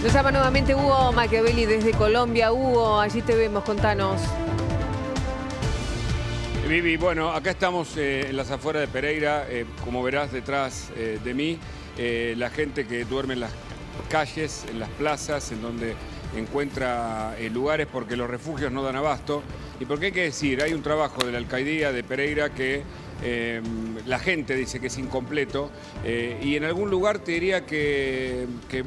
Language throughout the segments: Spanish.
Nos llama nuevamente Hugo Machiavelli desde Colombia. Hugo, allí te vemos, contanos. Vivi, bueno, acá estamos en las afueras de Pereira, como verás detrás de mí, la gente que duerme en las calles, en las plazas, en donde encuentra lugares porque los refugios no dan abasto. Y porque hay que decir, hay un trabajo de la alcaldía de Pereira que la gente dice que es incompleto y en algún lugar te diría que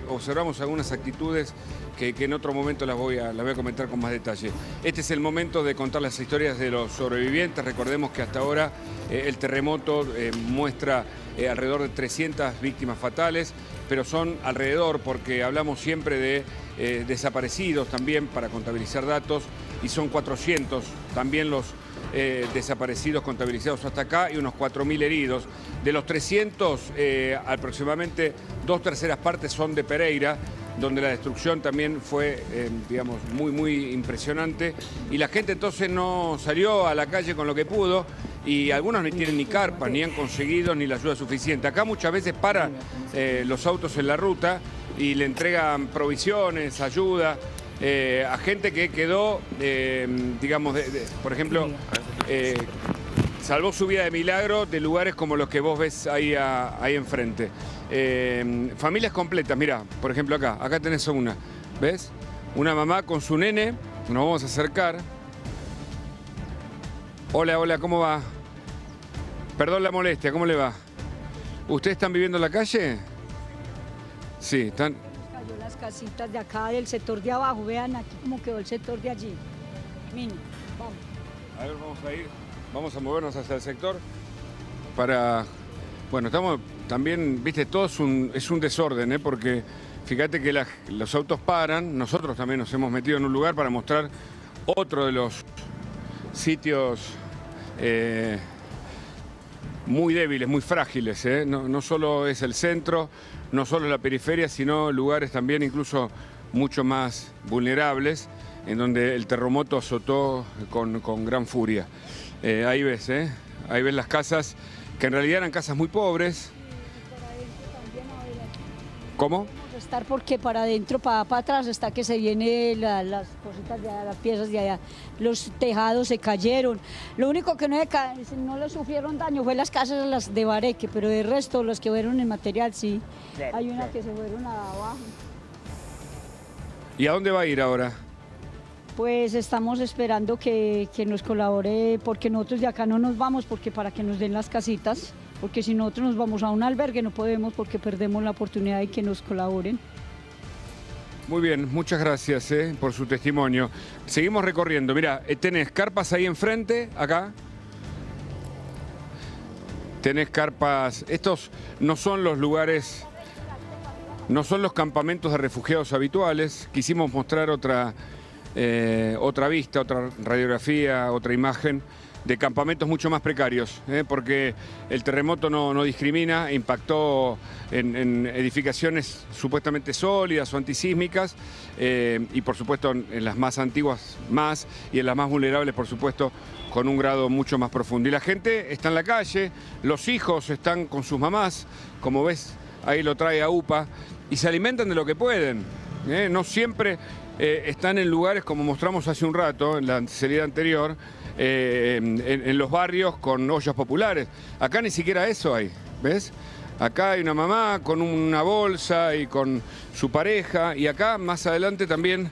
observamos algunas actitudes que en otro momento las voy a comentar con más detalle. Este es el momento de contar las historias de los sobrevivientes. Recordemos que hasta ahora el terremoto muestra alrededor de 300 víctimas fatales, pero son alrededor porque hablamos siempre de desaparecidos también para contabilizar datos y son 400 también los desaparecidos contabilizados hasta acá y unos 4.000 heridos. De los 300, aproximadamente 2/3 partes son de Pereira, donde la destrucción también fue, digamos, muy impresionante. Y la gente entonces no salió a la calle con lo que pudo y algunos no tienen ni carpas, ni han conseguido ni la ayuda suficiente. Acá muchas veces paran los autos en la ruta y le entregan provisiones, ayuda. A gente que quedó, digamos, por ejemplo, salvó su vida de milagro de lugares como los que vos ves ahí enfrente. Familias completas, mirá, por ejemplo acá tenés una, ¿ves? Una mamá con su nene, nos vamos a acercar. Hola, ¿cómo va? Perdón la molestia, ¿cómo le va? ¿Ustedes están viviendo en la calle? Sí, están... Las casitas de acá del sector de abajo, vean aquí cómo quedó el sector de allí. Mini, vamos. A ver, vamos a movernos hacia el sector para... Bueno, estamos también, viste, todo es un desorden, porque fíjate que los autos paran, nosotros también nos hemos metido en un lugar para mostrar otro de los sitios muy débiles, muy frágiles, no solo es el centro, no solo la periferia, sino lugares también incluso mucho más vulnerables, en donde el terremoto azotó con gran furia. Ahí ves las casas, que en realidad eran casas muy pobres. ¿Cómo? Estar porque para adentro, para atrás está que se viene las cositas de allá, las piezas de allá, los tejados se cayeron. Lo único que no le sufrieron daño fue las casas las de Bareque, pero de resto los que fueron en material sí. Claro, hay una que se fueron abajo. ¿Y a dónde va a ir ahora? Pues estamos esperando que nos colabore, porque nosotros de acá no nos vamos porque para que nos den las casitas, porque si nosotros nos vamos a un albergue no podemos porque perdemos la oportunidad de que nos colaboren. Muy bien, muchas gracias por su testimonio. Seguimos recorriendo. Mira, tenés carpas ahí enfrente, acá. Tenés carpas. Estos no son los lugares, no son los campamentos de refugiados habituales. Quisimos mostrar otra vista, otra radiografía, otra imagen de campamentos mucho más precarios, porque el terremoto no discrimina, impactó en edificaciones supuestamente sólidas o antisísmicas y por supuesto en las más antiguas más y en las más vulnerables por supuesto con un grado mucho más profundo. Y la gente está en la calle, los hijos están con sus mamás, como ves ahí lo trae AUPA, y se alimentan de lo que pueden, no siempre están en lugares como mostramos hace un rato en la salida anterior, en los barrios con ollas populares. Acá ni siquiera eso hay, ¿ves? Acá hay una mamá con una bolsa y con su pareja, y acá más adelante también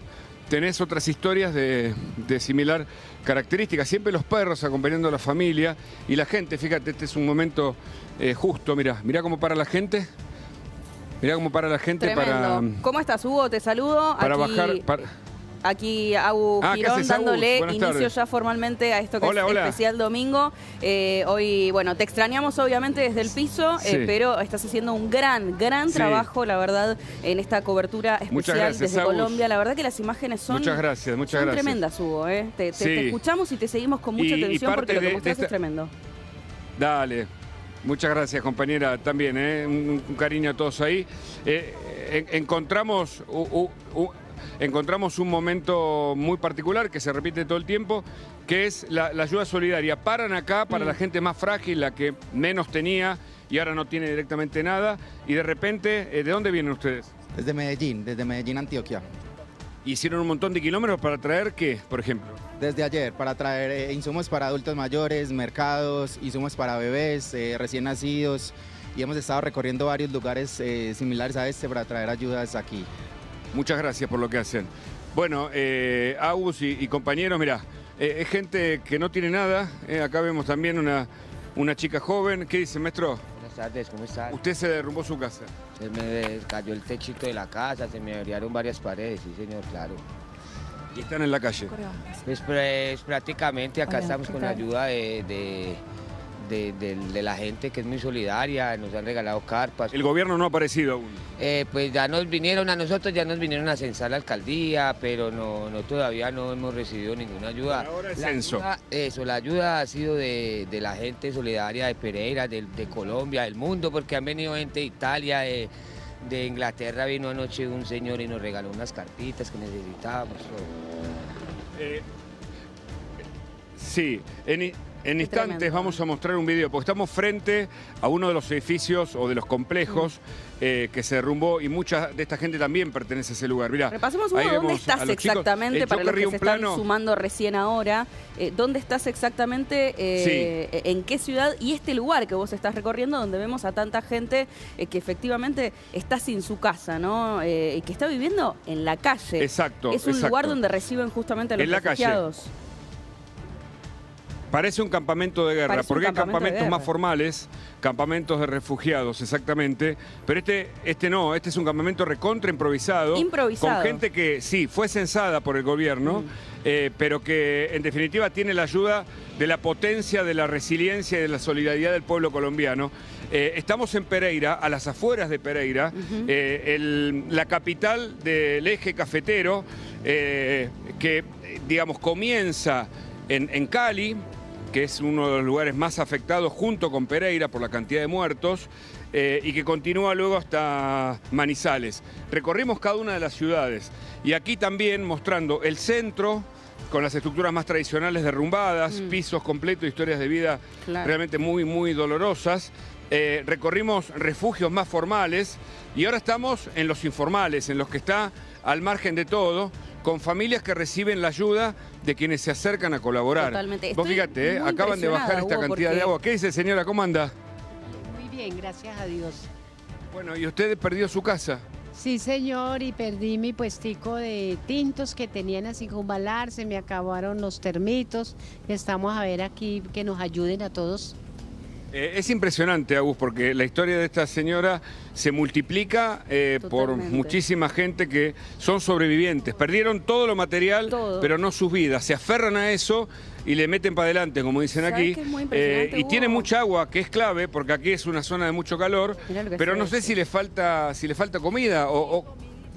tenés otras historias de similar característica. Siempre los perros acompañando a la familia y la gente. Fíjate, este es un momento justo, mirá cómo para la gente. Mirá cómo para la gente. Tremendo. ¿Cómo estás, Hugo? Te saludo. Para bajar... Aquí Agu Girón dándole inicio ya formalmente a esto que es especial domingo. Hoy, bueno, te extrañamos obviamente desde el piso, sí, pero estás haciendo un gran trabajo, la verdad, en esta cobertura especial desde Colombia. La verdad que las imágenes son, son tremendas, Hugo. Te escuchamos y te seguimos con mucha atención porque lo que mostrás es tremendo. Dale. Muchas gracias, compañera, también, un cariño a todos ahí. Encontramos un momento muy particular que se repite todo el tiempo, que es la ayuda solidaria. Paran acá para la gente más frágil, la que menos tenía y ahora no tiene directamente nada. Y de repente, ¿de dónde vienen ustedes? Desde Medellín, Antioquia. ¿Hicieron un montón de kilómetros para traer qué, por ejemplo? Desde ayer, para traer insumos para adultos mayores, mercados, insumos para bebés, recién nacidos, y hemos estado recorriendo varios lugares similares a este para traer ayudas aquí. Muchas gracias por lo que hacen. Bueno, Agus y compañeros, mirá, es gente que no tiene nada. Acá vemos también una chica joven. ¿Qué dice, maestro? Buenas tardes, ¿cómo estás? ¿Usted se derrumbó su casa? Se me cayó el techito de la casa, se me abrieron varias paredes, sí señor, claro. ¿Y están en la calle? Pues prácticamente acá estamos con la ayuda de la gente que es muy solidaria, nos han regalado carpas. ¿El gobierno no ha aparecido aún? Pues ya nos vinieron a nosotros, ya nos vinieron a censar la alcaldía, pero todavía no hemos recibido ninguna ayuda. Pero ahora es censo. La ayuda ha sido de la gente solidaria de Pereira, de Colombia, del mundo, porque han venido gente de Italia, de Inglaterra. Vino anoche un señor y nos regaló unas cartitas que necesitábamos. Sí, en instantes vamos a mostrar un video, porque estamos frente a uno de los edificios o de los complejos que se derrumbó, y mucha de esta gente también pertenece a ese lugar. Mirá, repasemos dónde estás exactamente, para los que se están sumando recién ahora. ¿Dónde estás exactamente? ¿En qué ciudad? Y este lugar que vos estás recorriendo, donde vemos a tanta gente que efectivamente está sin su casa, ¿no? Y que está viviendo en la calle. Exacto. Es un lugar donde reciben justamente a los refugiados. Calle. Parece un campamento de guerra, porque hay campamentos más formales, campamentos de refugiados, exactamente. Pero este no, este es un campamento recontra improvisado. Con gente que, sí, fue censada por el gobierno, pero que en definitiva tiene la ayuda de la potencia, de la resiliencia y de la solidaridad del pueblo colombiano. Estamos en Pereira, a las afueras de Pereira, la capital del eje cafetero, que, digamos, comienza en Cali, que es uno de los lugares más afectados junto con Pereira por la cantidad de muertos, y que continúa luego hasta Manizales. Recorrimos cada una de las ciudades y aquí también mostrando el centro con las estructuras más tradicionales derrumbadas, pisos completos, historias de vida realmente muy, muy dolorosas. Recorrimos refugios más formales y ahora estamos en los informales, en los que está al margen de todo, con familias que reciben la ayuda de quienes se acercan a colaborar. Totalmente. Vos fíjate, acaban de bajar esta cantidad de agua. ¿Qué dice, señora? ¿Cómo anda? Muy bien, gracias a Dios. Bueno, ¿y usted perdió su casa? Sí, señor, y perdí mi puestico de tintos que tenían así Circunvalar, se me acabaron los termitos. Estamos a ver aquí que nos ayuden a todos. Es impresionante, Agus, porque la historia de esta señora se multiplica por muchísima gente que son sobrevivientes. Perdieron todo lo material, pero no sus vidas. Se aferran a eso y le meten para adelante, como dicen aquí. Y tiene mucha agua, que es clave, porque aquí es una zona de mucho calor, pero no sé si le falta comida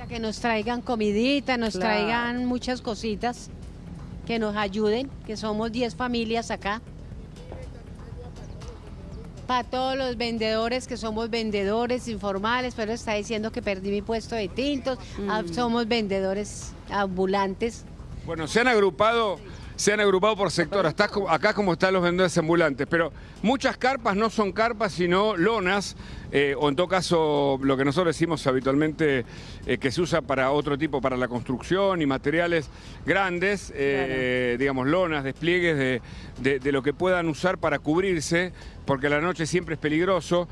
Que nos traigan comidita, nos traigan muchas cositas, que nos ayuden, que somos 10 familias acá. Para todos los vendedores que somos vendedores informales, pero está diciendo que perdí mi puesto de tintos, somos vendedores ambulantes. Bueno, se han agrupado por sector, acá como están los vendedores ambulantes, pero muchas carpas no son carpas, sino lonas, o en todo caso lo que nosotros decimos habitualmente que se usa para otro tipo, para la construcción y materiales grandes, digamos lonas, despliegues de lo que puedan usar para cubrirse, porque la noche siempre es peligroso.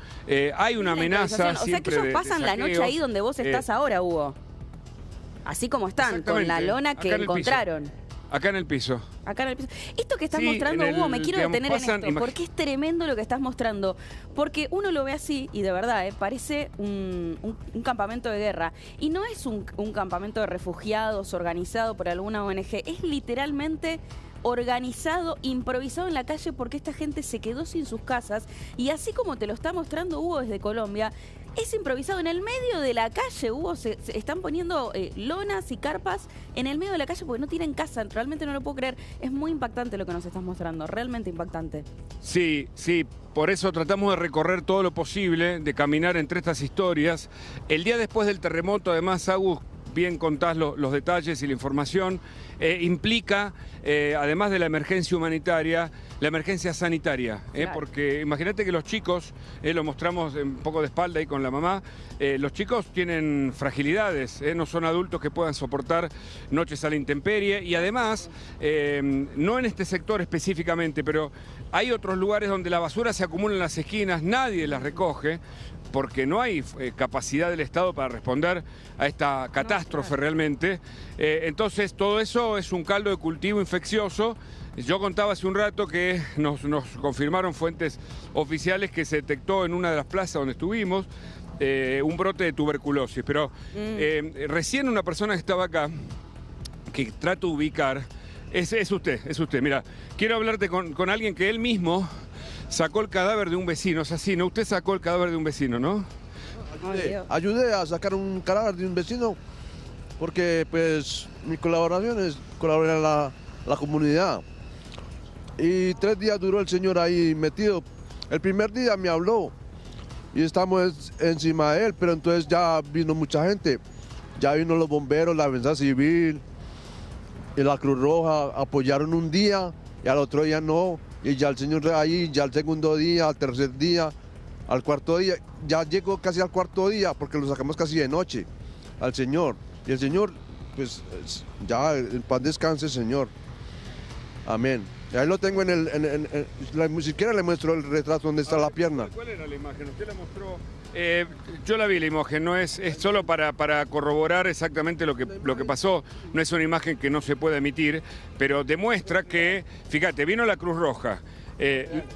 Hay una amenaza siempre. O sea que ellos pasan la noche ahí donde vos estás ahora, Hugo. Así como están, con la lona que encontraron. Acá en el piso. Acá en el piso. Esto que estás mostrando, Hugo, me quiero detener en esto, porque es tremendo lo que estás mostrando. Porque uno lo ve así, y de verdad, parece un campamento de guerra. Y no es un campamento de refugiados organizado por alguna ONG, es literalmente organizado, improvisado en la calle, porque esta gente se quedó sin sus casas. Y así como te lo está mostrando Hugo desde Colombia, es improvisado en el medio de la calle, Hugo. Se están poniendo lonas y carpas en el medio de la calle porque no tienen casa. Realmente no lo puedo creer. Es muy impactante lo que nos estás mostrando, realmente impactante. Sí, por eso tratamos de recorrer todo lo posible, de caminar entre estas historias. El día después del terremoto, además, Agus, bien contás los detalles y la información, implica, además de la emergencia humanitaria, la emergencia sanitaria, Claro. Porque imagínate que los chicos, lo mostramos un poco de espalda ahí con la mamá, los chicos tienen fragilidades, no son adultos que puedan soportar noches a la intemperie y además, no en este sector específicamente, pero hay otros lugares donde la basura se acumula en las esquinas, nadie las recoge, porque no hay capacidad del Estado para responder a esta catástrofe realmente. Entonces todo eso es un caldo de cultivo infeccioso. Yo contaba hace un rato que nos confirmaron fuentes oficiales que se detectó en una de las plazas donde estuvimos un brote de tuberculosis. Pero recién una persona que estaba acá, que trato de ubicar, es usted. Mira, quiero hablarte con alguien que él mismo sacó el cadáver de un vecino. Es así, ¿no? Usted sacó el cadáver de un vecino, ¿no? Ayudé a sacar un cadáver de un vecino porque pues mi colaboración es colaborar en la comunidad. Y 3 días duró el señor ahí metido. El primer día me habló y estamos encima de él, pero entonces ya vino mucha gente. Ya vino los bomberos, la Defensa Civil y la Cruz Roja, apoyaron un día y al otro día no. Y ya el señor ahí, ya el segundo día, al tercer día, al cuarto día, ya llegó casi al cuarto día porque lo sacamos casi de noche al señor. Y el señor, pues ya en paz descanse, señor. Amén. Y ahí lo tengo ni siquiera le muestro el retrato donde está la pierna. ¿Cuál era la imagen? ¿Usted la mostró? Yo la vi la imagen, no es solo para corroborar exactamente lo que pasó. No es una imagen que no se puede emitir, pero demuestra que, fíjate, vino la Cruz Roja,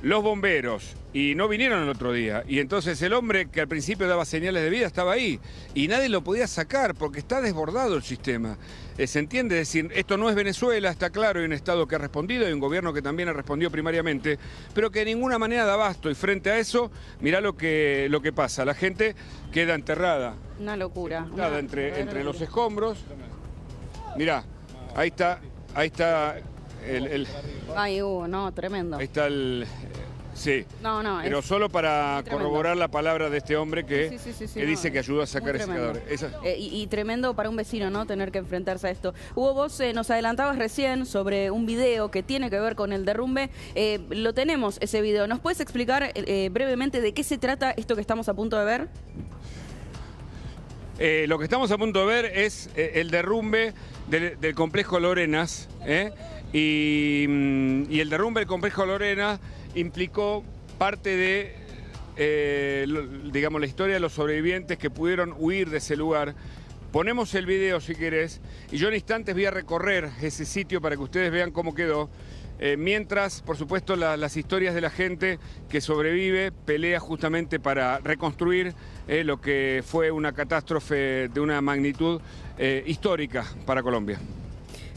los bomberos, y no vinieron el otro día. Y entonces el hombre que al principio daba señales de vida estaba ahí, y nadie lo podía sacar porque está desbordado el sistema. ¿Se entiende? Es decir, esto no es Venezuela, está claro, hay un Estado que ha respondido, hay un gobierno que también ha respondido primariamente, pero que de ninguna manera da abasto. Y frente a eso, mirá lo que pasa. La gente queda enterrada. Una locura. Nada, entre los escombros. Mirá, ahí está el... Ay, no, tremendo. Ahí está el... Sí, no, pero solo para corroborar la palabra de este hombre que dice no, que ayudó a sacar ese cadáver. Y tremendo para un vecino, ¿no? Tener que enfrentarse a esto. Hugo, vos nos adelantabas recién sobre un video que tiene que ver con el derrumbe. Lo tenemos, ese video. ¿Nos puedes explicar brevemente de qué se trata esto que estamos a punto de ver? Lo que estamos a punto de ver es el derrumbe del complejo Lorenas, y el derrumbe del complejo Lorenas implicó parte de, digamos, la historia de los sobrevivientes que pudieron huir de ese lugar. Ponemos el video si querés, y yo en instantes voy a recorrer ese sitio para que ustedes vean cómo quedó. Mientras, por supuesto, las historias de la gente que sobrevive pelea justamente para reconstruir lo que fue una catástrofe de una magnitud histórica para Colombia.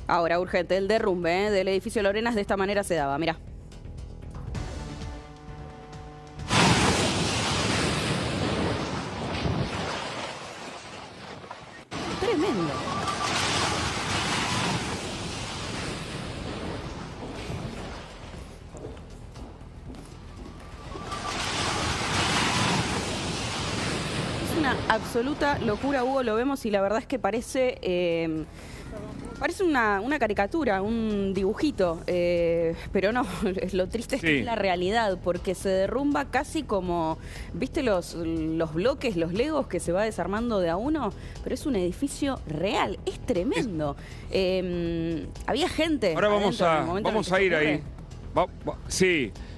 Ahora, urgente, el derrumbe del edificio Lorenas de esta manera se daba, mirá. Tremendo. Es una absoluta locura, Hugo, lo vemos y la verdad es que parece... Parece una caricatura, un dibujito, pero no, lo triste es que es la realidad, porque se derrumba casi como, ¿viste los bloques, los legos que se va desarmando de a uno? Pero es un edificio real, es tremendo. Había gente. Ahora vamos a ir ahí.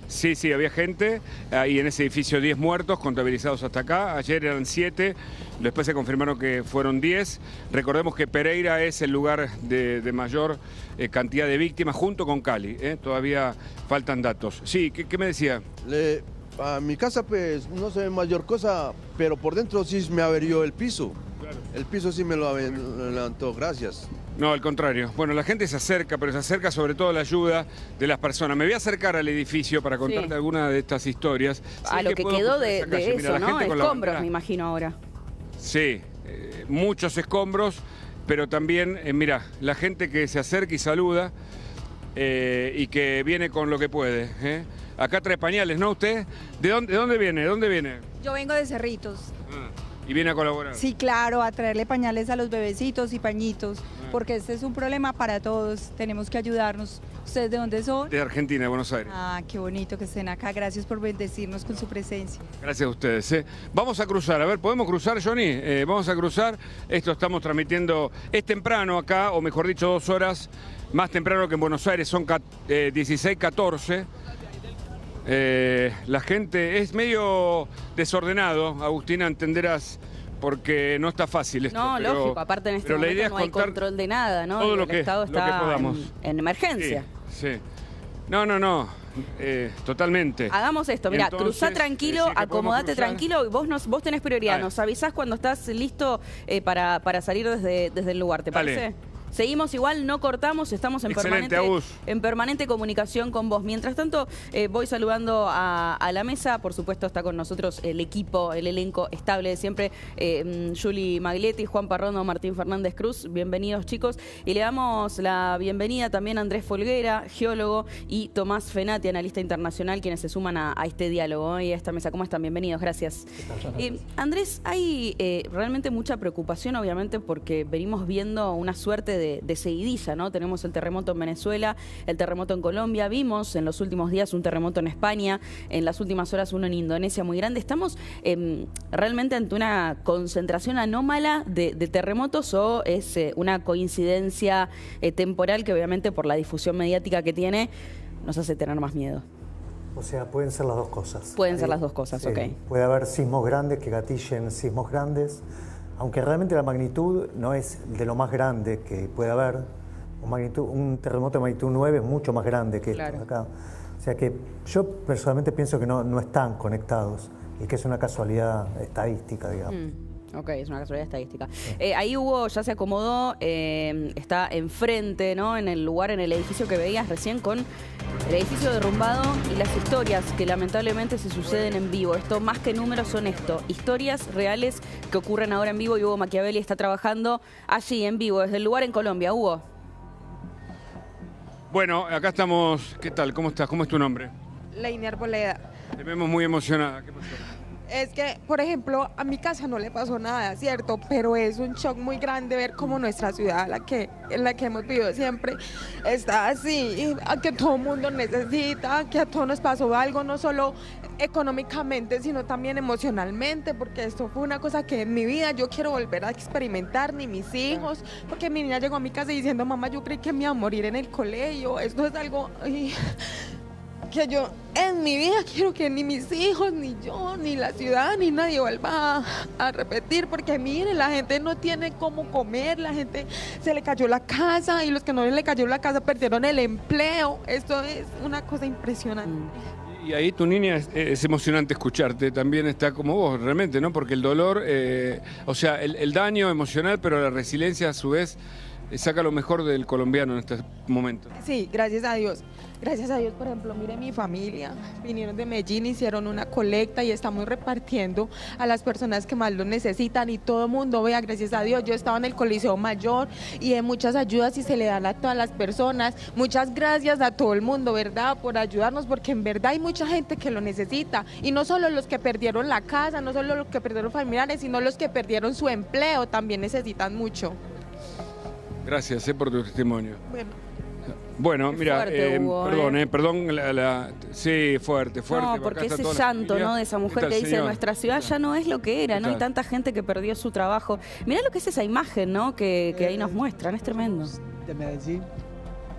Sí, había gente. Ahí en ese edificio 10 muertos contabilizados hasta acá. Ayer eran 7, después se confirmaron que fueron 10. Recordemos que Pereira es el lugar de mayor cantidad de víctimas junto con Cali. Todavía faltan datos. Sí, ¿qué me decía? A mi casa pues no se ve mayor cosa, pero por dentro sí me averió el piso. Claro. El piso sí me lo levantó, gracias. No, al contrario. Bueno, la gente se acerca, pero se acerca sobre todo a la ayuda de las personas. Me voy a acercar al edificio para contarte alguna de estas historias. A lo que quedó de eso, ¿no? Escombros, me imagino ahora. Sí, muchos escombros, pero también, mira, la gente que se acerca y saluda y que viene con lo que puede. Acá trae pañales, ¿no usted? ¿De dónde viene? ¿De dónde viene? Yo vengo de Cerritos. ¿Y viene a colaborar? Sí, claro, a traerle pañales a los bebecitos y pañitos, porque este es un problema para todos, tenemos que ayudarnos. ¿Ustedes de dónde son? De Argentina, de Buenos Aires. Ah, qué bonito que estén acá. Gracias por bendecirnos con su presencia. Gracias a ustedes. Vamos a cruzar. A ver, ¿podemos cruzar, Johnny? Vamos a cruzar. Esto estamos transmitiendo. Es temprano acá, o mejor dicho, 2 horas más temprano que en Buenos Aires. Son 16:14. La gente es medio desordenado, Agustina, entenderás, porque no está fácil esto. No, pero, lógico, aparte en este momento no hay control de nada, ¿no? Todo el Estado está en emergencia. Sí. No. Totalmente. Hagamos esto, mira, cruzá tranquilo, acomodate tranquilo, vos tenés prioridad, nos avisás cuando estás listo para salir desde el lugar, ¿te parece? Seguimos igual, no cortamos, estamos en permanente comunicación con vos. Mientras tanto, voy saludando a la mesa. Por supuesto, está con nosotros el equipo, el elenco estable de siempre. Juli Maglietti, Juan Parrondo, Martín Fernández Cruz. Bienvenidos, chicos. Y le damos la bienvenida también a Andrés Folguera, geólogo, y Tomás Fenati, analista internacional, quienes se suman a este diálogo y a esta mesa. ¿Cómo están? Bienvenidos, gracias. Andrés, hay realmente mucha preocupación, obviamente, porque venimos viendo una suerte de seguidilla, ¿no? Tenemos el terremoto en Venezuela, el terremoto en Colombia, vimos en los últimos días un terremoto en España, en las últimas horas uno en Indonesia muy grande. ¿Estamos realmente ante una concentración anómala de terremotos o es una coincidencia temporal que obviamente por la difusión mediática que tiene nos hace tener más miedo? O sea, pueden ser las dos cosas. Pueden ser las dos cosas, sí. Ok. Puede haber sismos grandes que gatillen sismos grandes, aunque realmente la magnitud no es de lo más grande que puede haber. Un terremoto de magnitud 9 es mucho más grande que esto de acá. O sea que yo personalmente pienso que no están conectados y que es una casualidad estadística, digamos. Ok, es una casualidad estadística. Ahí Hugo ya se acomodó, está enfrente, ¿no? En el lugar, en el edificio que veías recién, con el edificio derrumbado y las historias que lamentablemente se suceden en vivo. Esto más que números son historias reales que ocurren ahora en vivo, y Hugo Machiavelli está trabajando allí en vivo, desde el lugar en Colombia. Hugo. Bueno, acá estamos. ¿Qué tal? ¿Cómo estás? ¿Cómo es tu nombre? Leiner Arboleda. Te vemos muy emocionada. ¿Qué pasó? Es que, por ejemplo, a mi casa no le pasó nada, ¿cierto? Pero es un shock muy grande ver cómo nuestra ciudad, en la que hemos vivido siempre, está así, que todo el mundo necesita, que a todos nos pasó algo, no solo económicamente, sino también emocionalmente, porque esto fue una cosa que en mi vida yo quiero volver a experimentar, ni mis hijos, porque mi niña llegó a mi casa diciendo, mamá, yo creí que me iba a morir en el colegio, esto es algo que yo en mi vida quiero que ni mis hijos, ni yo, ni la ciudad, ni nadie vuelva a repetir, porque miren, la gente no tiene cómo comer, la gente se le cayó la casa, y los que no le cayó la casa perdieron el empleo. Esto es una cosa impresionante. Y ahí tu niña es emocionante escucharte, también está como vos, realmente, ¿no? Porque el dolor, o sea, el daño emocional, pero la resiliencia a su vez saca lo mejor del colombiano en este momento. Sí, gracias a Dios. Gracias a Dios, por ejemplo, mire mi familia, vinieron de Medellín, hicieron una colecta y estamos repartiendo a las personas que más lo necesitan, y todo el mundo, vea, gracias a Dios, yo estaba en el Coliseo Mayor y de muchas ayudas y se le dan a todas las personas. Muchas gracias a todo el mundo, ¿verdad?, por ayudarnos, porque en verdad hay mucha gente que lo necesita, y no solo los que perdieron la casa, no solo los que perdieron familiares, sino los que perdieron su empleo, también necesitan mucho. Gracias por tu testimonio. Bueno, mira, fuerte, Hugo, perdón, sí, fuerte. No, porque ese llanto, ¿no?, de esa mujer que dice, nuestra ciudad ya no es lo que era, ¿no? Hay tanta gente que perdió su trabajo. Mirá lo que es esa imagen, ¿no?, que ahí nos muestran, es tremendo. De Medellín,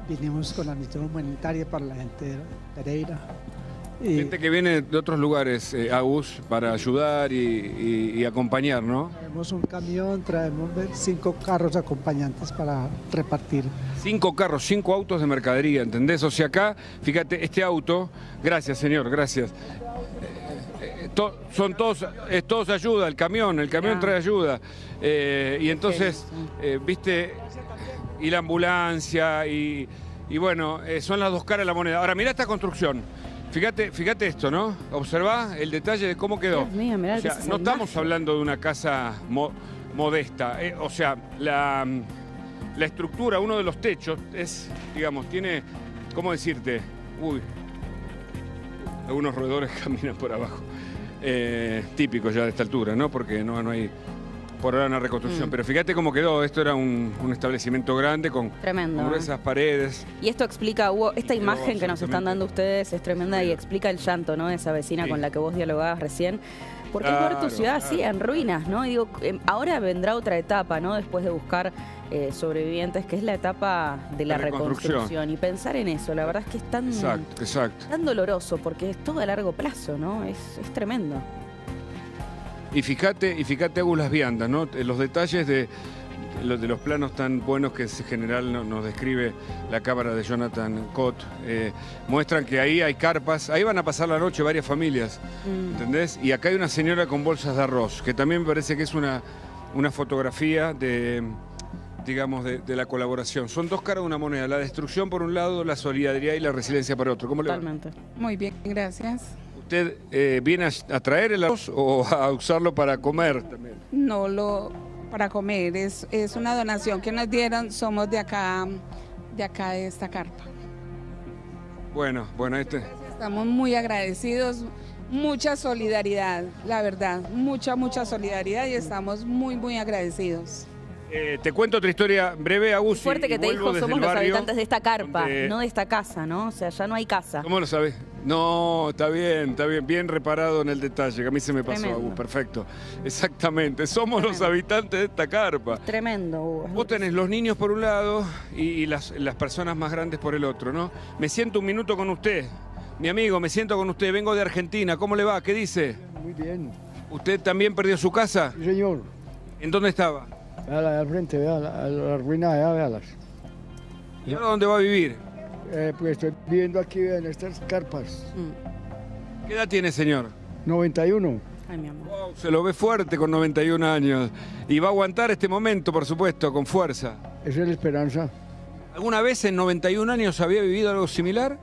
vinimos con la misión humanitaria para la gente de Pereira. Gente que viene de otros lugares, Agus, para ayudar y acompañar, ¿no? Traemos un camión, traemos 5 carros acompañantes para repartir. 5 carros, 5 autos de mercadería, ¿entendés? O sea, acá, fíjate, este auto, gracias señor, gracias. Es todos ayuda, el camión trae ayuda. Y entonces, viste, y la ambulancia, y bueno, son las dos caras de la moneda. Ahora, mirá esta construcción. Fíjate esto, ¿no? Observá el detalle de cómo quedó. Dios mío, mirá, o sea, no estamos hablando de una casa modesta. O sea, la estructura, uno de los techos es, digamos, tiene, ¿cómo decirte? Uy, algunos roedores caminan por abajo. Típico ya de esta altura, ¿no? Porque no hay por ahora una reconstrucción. Pero fíjate cómo quedó. Esto era un establecimiento grande con gruesas paredes. Y esto explica, Hugo, esta imagen que nos están dando ustedes es tremenda y explica el llanto, ¿no? De esa vecina con la que vos dialogabas recién. Porque es ver tu ciudad así, en ruinas, ¿no? Y digo, ahora vendrá otra etapa, ¿no? Después de buscar sobrevivientes, que es la etapa de la reconstrucción. Y pensar en eso, la verdad es que es tan, tan doloroso, porque es todo a largo plazo, ¿no? Es tremendo. Y fíjate, Agus, las viandas, ¿no? Los detalles de los planos tan buenos que en general nos describe la cámara de Jonathan Cott, muestran que ahí hay carpas, ahí van a pasar la noche varias familias, ¿entendés? Y acá hay una señora con bolsas de arroz, que también me parece que es una fotografía de, digamos, de la colaboración. Son dos caras de una moneda, la destrucción por un lado, la solidaridad y la resiliencia por otro. ¿Cómo le va? Totalmente. Muy bien, gracias. ¿Usted viene a traer el arroz o a usarlo para comer también? No, para comer, es una donación que nos dieron, somos de acá de esta carpa. Bueno, Estamos muy agradecidos, mucha solidaridad, la verdad, mucha solidaridad y estamos muy agradecidos. Te cuento otra historia breve, Agus. Fuerte que te dijo, somos los habitantes de esta carpa, no de esta casa, ¿no? O sea, ya no hay casa. ¿Cómo lo sabés? No, está bien, bien reparado en el detalle, que a mí se me pasó, Agus, perfecto. Exactamente, somos los habitantes de esta carpa. Tremendo, Hugo. Vos tenés los niños por un lado y las personas más grandes por el otro, ¿no? Me siento un minuto con usted, mi amigo, me siento con usted, vengo de Argentina, ¿cómo le va? ¿Qué dice? Muy bien. ¿Usted también perdió su casa? Sí, señor. ¿En dónde estaba? Véala de al frente, vea la ruina allá, véalas. ¿Y ahora dónde va a vivir? Pues estoy viviendo aquí en estas carpas. ¿Qué edad tiene, señor? 91. Ay, mi amor. Wow, se lo ve fuerte con 91 años. Y va a aguantar este momento, por supuesto, con fuerza. Esa es la esperanza. ¿Alguna vez en 91 años había vivido algo similar?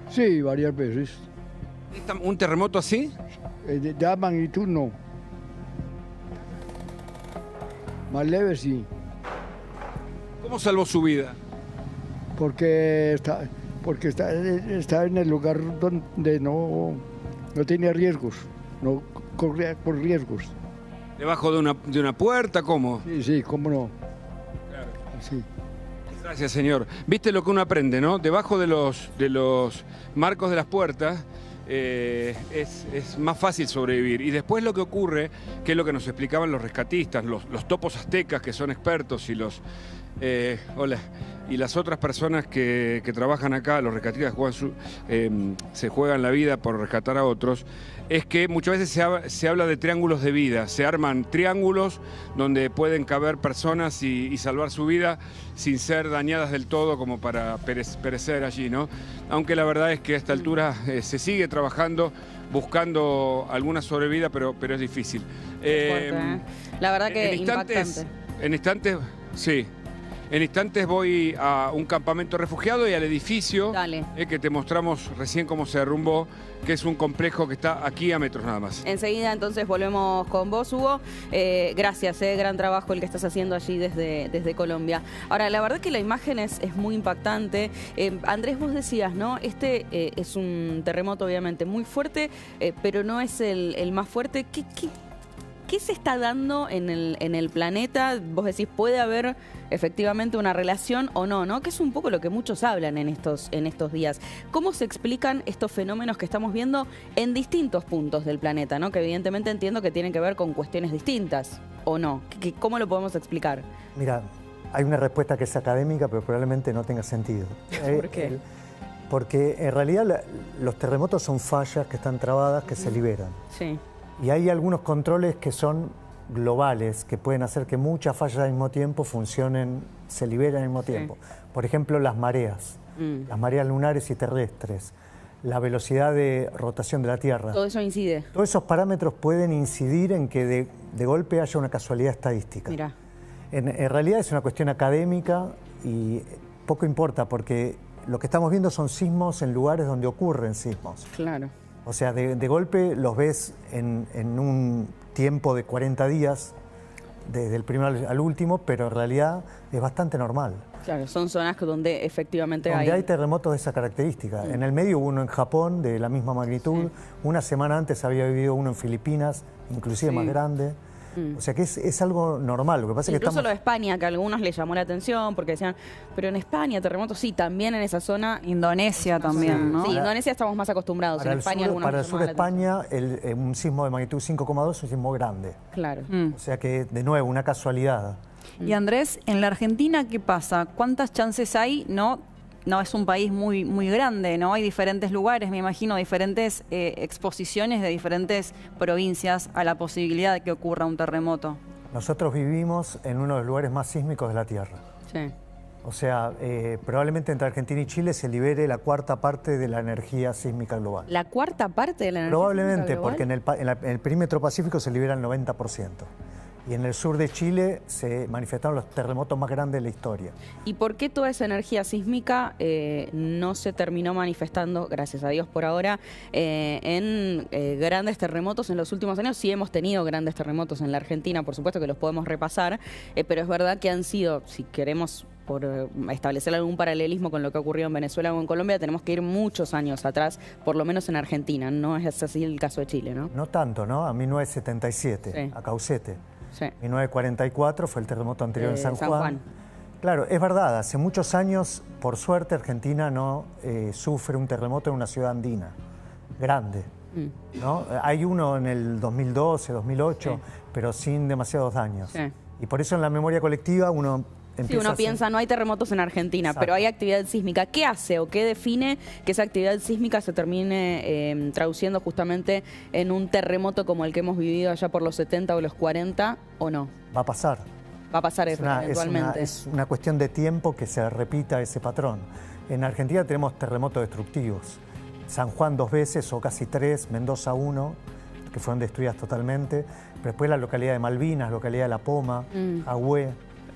Sí, varias veces. ¿Un terremoto así? De magnitud no. Más leve sí. ¿Cómo salvó su vida? Porque está en el lugar donde no tenía riesgos, no corría por riesgos. ¿Debajo de una puerta? ¿Cómo? Sí, cómo no. Claro. Sí. Gracias, señor. ¿Viste lo que uno aprende, no? Debajo de los marcos de las puertas es más fácil sobrevivir. Y después lo que ocurre, que es lo que nos explicaban los rescatistas, los topos aztecas que son expertos y y las otras personas que trabajan acá, los rescatistas se juegan la vida por rescatar a otros, es que muchas veces se habla de triángulos de vida, se arman triángulos donde pueden caber personas y salvar su vida sin ser dañadas del todo como para perecer allí, ¿no? Aunque la verdad es que a esta altura se sigue trabajando, buscando alguna sobrevida, pero es difícil. Fuerte, ¿eh? La verdad que impactante. En instantes voy a un campamento refugiado y al edificio que te mostramos recién cómo se derrumbó, que es un complejo que está aquí a metros nada más. Enseguida entonces volvemos con vos, Hugo. Gracias, gran trabajo el que estás haciendo allí desde Colombia. Ahora, la verdad que la imagen es muy impactante. Andrés, vos decías, ¿no? Este es un terremoto obviamente muy fuerte, pero no es el más fuerte. ¿Qué se está dando en el planeta? Vos decís, ¿puede haber efectivamente una relación o no, ¿no? Que es un poco lo que muchos hablan en estos días. ¿Cómo se explican estos fenómenos que estamos viendo en distintos puntos del planeta, ¿no? Que evidentemente entiendo que tienen que ver con cuestiones distintas, ¿o no? ¿Cómo lo podemos explicar? Mira, hay una respuesta que es académica, pero probablemente no tenga sentido. ¿Por qué? Porque en realidad los terremotos son fallas que están trabadas, que se liberan. Sí. Y hay algunos controles que son globales, que pueden hacer que muchas fallas al mismo tiempo funcionen, se liberen al mismo tiempo. Por ejemplo, las mareas lunares y terrestres, la velocidad de rotación de la Tierra. Todo eso incide. Todos esos parámetros pueden incidir en que de golpe haya una casualidad estadística. Mirá. En realidad es una cuestión académica y poco importa, porque lo que estamos viendo son sismos en lugares donde ocurren sismos. Claro. O sea, de golpe los ves en un tiempo de 40 días, desde el primero al último, pero en realidad es bastante normal. Claro, son zonas donde efectivamente hay terremotos de esa característica. En el medio hubo uno en Japón de la misma magnitud. Una semana antes había vivido uno en Filipinas, inclusive más grande. O sea que es algo normal. Lo que pasa Incluso es que estamos... lo de España, que a algunos les llamó la atención porque decían, pero en España terremotos, sí, también en esa zona. Indonesia también, ¿no? Sí, Indonesia estamos más acostumbrados. En España para el sur de España, un sismo de magnitud 5,2 es un sismo grande. Claro. O sea que, de nuevo, una casualidad. Y Andrés, en la Argentina, ¿qué pasa? ¿Cuántas chances hay? No es un país muy grande, ¿no? Hay diferentes lugares, me imagino, diferentes exposiciones de diferentes provincias a la posibilidad de que ocurra un terremoto. Nosotros vivimos en uno de los lugares más sísmicos de la Tierra. Sí. O sea, probablemente entre Argentina y Chile se libere la cuarta parte de la energía sísmica global. ¿La cuarta parte de la energía probablemente, sísmica global? porque en el perímetro pacífico se libera el 90%. Y en el sur de Chile se manifestaron los terremotos más grandes de la historia. ¿Y por qué toda esa energía sísmica no se terminó manifestando, gracias a Dios por ahora, en grandes terremotos en los últimos años? Sí hemos tenido grandes terremotos en la Argentina, por supuesto que los podemos repasar, pero es verdad que han sido, si queremos por establecer algún paralelismo con lo que ha ocurrido en Venezuela o en Colombia, tenemos que ir muchos años atrás, por lo menos en Argentina. No es así el caso de Chile, ¿no? No tanto, ¿no? A 1977, sí. A Caucete. Sí. 1944 fue el terremoto anterior en San Juan. Claro, es verdad, hace muchos años, por suerte, Argentina no sufre un terremoto en una ciudad andina, grande. ¿No? Hay uno en el 2012, 2008, sí, pero sin demasiados daños. Sí. Y por eso en la memoria colectiva uno piensa, no hay terremotos en Argentina, exacto, pero hay actividad sísmica. ¿Qué hace o qué define que esa actividad sísmica se termine traduciendo justamente en un terremoto como el que hemos vivido allá por los 70 o los 40 o no? Va a pasar. Va a pasar eventualmente. Es una cuestión de tiempo que se repita ese patrón. En Argentina tenemos terremotos destructivos. San Juan 2 veces o casi 3, Mendoza 1, que fueron destruidas totalmente. Pero después la localidad de Malvinas, localidad de La Poma, Agüé.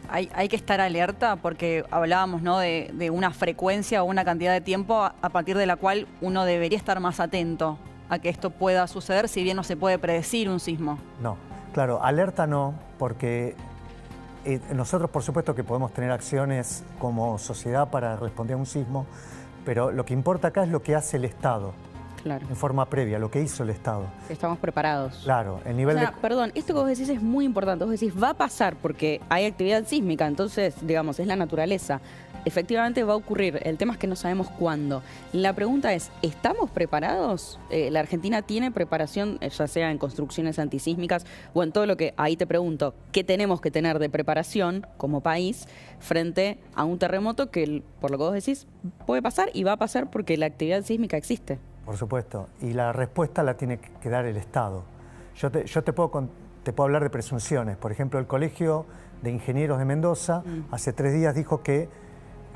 Hay que estar alerta porque hablábamos, ¿no?, de una frecuencia o una cantidad de tiempo a partir de la cual uno debería estar más atento a que esto pueda suceder, si bien no se puede predecir un sismo. No, claro, alerta no, porque nosotros por supuesto que podemos tener acciones como sociedad para responder a un sismo, pero lo que importa acá es lo que hace el Estado. Claro. En forma previa, lo que hizo el Estado. Estamos preparados. Claro, el nivel de... Perdón, esto que vos decís es muy importante. Vos decís, va a pasar porque hay actividad sísmica, entonces, digamos, es la naturaleza. Efectivamente va a ocurrir, el tema es que no sabemos cuándo. La pregunta es, ¿estamos preparados? ¿La Argentina tiene preparación, ya sea en construcciones antisísmicas o en todo lo que... Ahí te pregunto, ¿qué tenemos que tener de preparación como país frente a un terremoto que, por lo que vos decís, puede pasar y va a pasar porque la actividad sísmica existe? Por supuesto, y la respuesta la tiene que dar el Estado. Yo te puedo hablar de presunciones. Por ejemplo, el Colegio de Ingenieros de Mendoza hace 3 días dijo que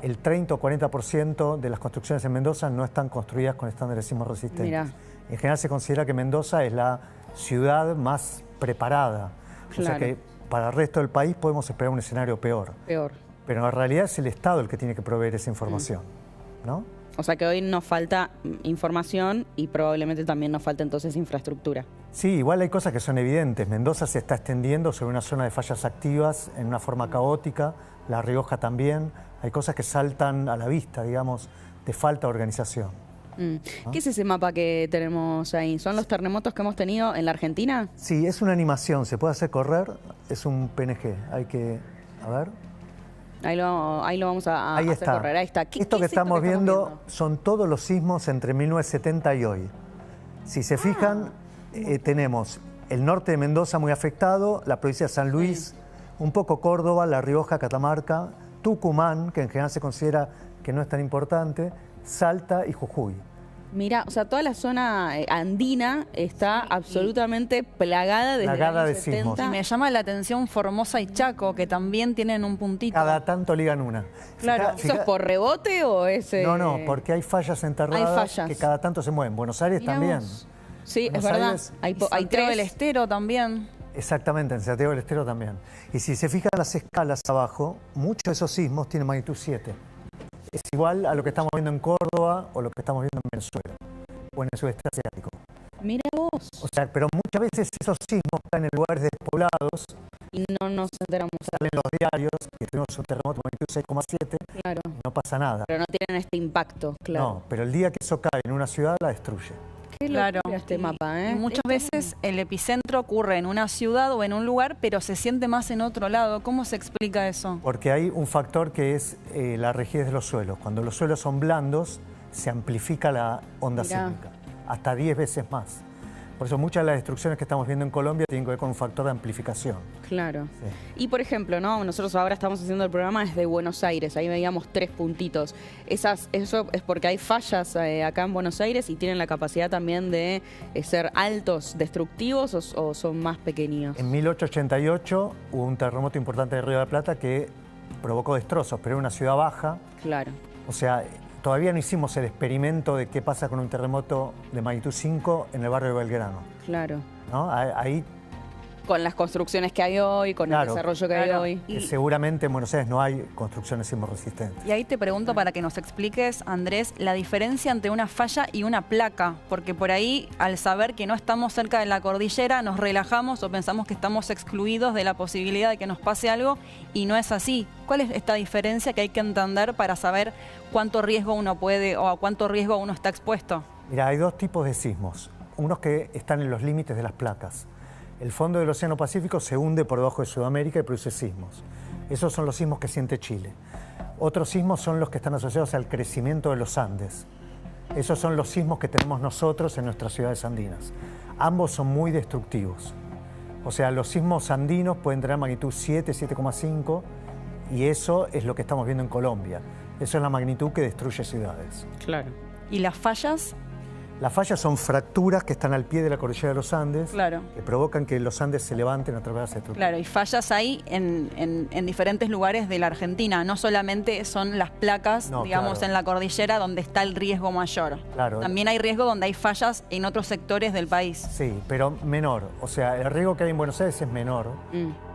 el 30 o 40% de las construcciones en Mendoza no están construidas con estándares sismos resistentes. Mirá. En general se considera que Mendoza es la ciudad más preparada. Claro. O sea que para el resto del país podemos esperar un escenario peor. Pero en realidad es el Estado el que tiene que proveer esa información, ¿no? O sea que hoy nos falta información y probablemente también nos falta entonces infraestructura. Sí, igual hay cosas que son evidentes. Mendoza se está extendiendo sobre una zona de fallas activas en una forma caótica, La Rioja también. Hay cosas que saltan a la vista, digamos, de falta de organización. ¿No? ¿Qué es ese mapa que tenemos ahí? ¿Son los terremotos que hemos tenido en la Argentina? Sí, es una animación, se puede hacer correr, es un PNG, hay que... A ver... Ahí lo vamos a hacer correr. Ahí está. Esto que estamos viendo son todos los sismos entre 1970 y hoy. Si se fijan, tenemos el norte de Mendoza muy afectado, la provincia de San Luis, un poco Córdoba, La Rioja, Catamarca, Tucumán, que en general se considera que no es tan importante, Salta y Jujuy. Mira, o sea, toda la zona andina está absolutamente plagada de sismos. Y me llama la atención Formosa y Chaco, que también tienen un puntito. Cada tanto ligan una. Claro, ¿eso es por rebote o es...? No, porque hay fallas enterradas que cada tanto se mueven. Buenos Aires también. Sí, es verdad. Hay Santiago del Estero también. Exactamente, en Santiago del Estero también. Y si se fijan las escalas abajo, muchos de esos sismos tienen magnitud 7. Es igual a lo que estamos viendo en Córdoba o lo que estamos viendo en Venezuela o en el sudeste asiático. Mira vos. O sea, pero muchas veces esos sismos están en lugares despoblados. Y no nos enteramos. Salen los diarios que tuvimos un terremoto de magnitud 6,7. Claro. No pasa nada. Pero no tienen este impacto, claro. No, pero el día que eso cae en una ciudad la destruye. Claro. Este mapa, Y muchas veces el epicentro ocurre en una ciudad o en un lugar, pero se siente más en otro lado. ¿Cómo se explica eso? Porque hay un factor que es la rigidez de los suelos. Cuando los suelos son blandos, se amplifica la onda sísmica, hasta 10 veces más. Por eso muchas de las destrucciones que estamos viendo en Colombia tienen que ver con un factor de amplificación. Claro. Sí. Y por ejemplo, ¿no? Nosotros ahora estamos haciendo el programa desde Buenos Aires, ahí veíamos 3 puntitos. ¿Eso es porque hay fallas acá en Buenos Aires y tienen la capacidad también de ser altos, destructivos o son más pequeños? En 1888 hubo un terremoto importante de Río de la Plata que provocó destrozos, pero era una ciudad baja. Claro. O sea, todavía no hicimos el experimento de qué pasa con un terremoto de magnitud 5 en el barrio de Belgrano. Claro. ¿No? Ahí, con las construcciones que hay hoy, con el desarrollo que hay hoy. Y seguramente en Buenos Aires no hay construcciones sismorresistentes. Y ahí te pregunto para que nos expliques, Andrés, la diferencia entre una falla y una placa, porque por ahí, al saber que no estamos cerca de la cordillera, nos relajamos o pensamos que estamos excluidos de la posibilidad de que nos pase algo, y no es así. ¿Cuál es esta diferencia que hay que entender para saber cuánto riesgo uno puede o a cuánto riesgo uno está expuesto? Mira, hay 2 tipos de sismos. Unos que están en los límites de las placas. El fondo del Océano Pacífico se hunde por debajo de Sudamérica y produce sismos. Esos son los sismos que siente Chile. Otros sismos son los que están asociados al crecimiento de los Andes. Esos son los sismos que tenemos nosotros en nuestras ciudades andinas. Ambos son muy destructivos. O sea, los sismos andinos pueden tener magnitud 7, 7,5 y eso es lo que estamos viendo en Colombia. Eso es la magnitud que destruye ciudades. Claro. ¿Y las fallas? Las fallas son fracturas que están al pie de la cordillera de los Andes, que provocan que los Andes se levanten a través de las estructuras. Claro, y fallas hay en diferentes lugares de la Argentina. No solamente son las placas, digamos, en la cordillera donde está el riesgo mayor. Claro. También hay riesgo donde hay fallas en otros sectores del país. Sí, pero menor. O sea, el riesgo que hay en Buenos Aires es menor,